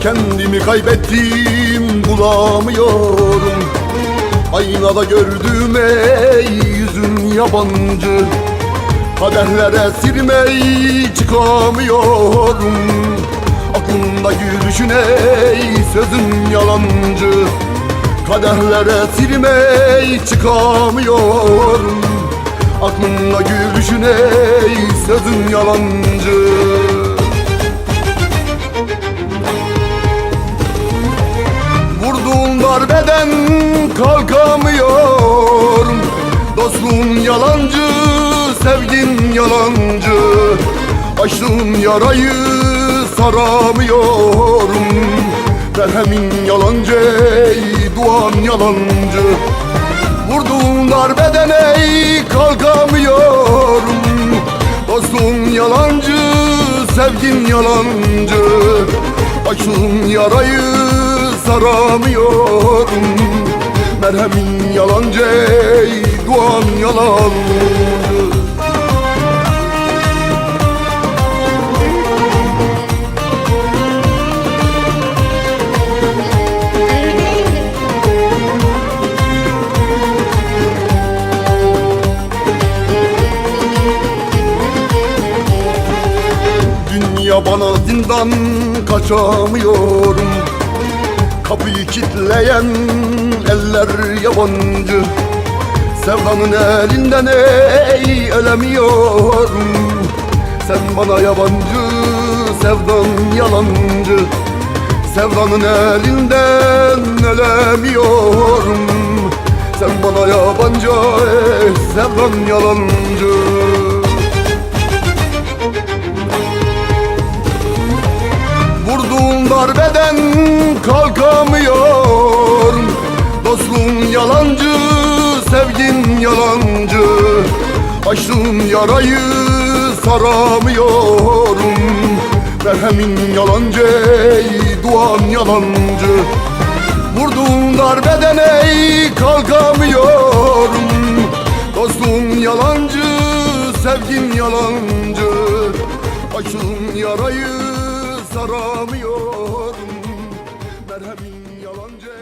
Kendimi kaybettim, bulamıyorum. Aynada gördüğüm ey yüzün yabancı. Kaderlere sirmey çıkamıyorum. Aklımda gülüşün ey sözün yalancı. Kaderlere sirmey çıkamıyorum. Aklımda gülüşün ey sözün yalancı. Vurduğun darbeden kalkamıyorum. Dostluğun yalancı, sevgin yalancı. Açtığın yarayı saramıyorum. Merhemin yalancı, ey duan yalancı. Vurduğun darbeden ey kalkamıyorum. Dostluğun yalancı, sevgin yalancı. Açtığın yarayı saramıyorum. Merhemin yalancı, ey duan yalancı. Dünya bana zindan, kaçamıyorum. Kapıyı kitleyen eller yabancı. Sevdanın elinden ey ölemiyorum. Sen bana yabancı, sevdan yalancı. Sevdanın elinden ölemiyorum. Sen bana yabancı, ey sevdan yalancı. Vurduğun darbeden kalkamıyorum. Dostluğun yalancı, sevgin yalancı. Açtığın yarayı saramıyorum. Merhemin yalancı, ey duan yalancı. Vurduğun darbeden ey kalkamıyorum. Dostluğun yalancı, sevgin yalancı. Açtığın yarayı saramıyorum. Merhemin yalancı.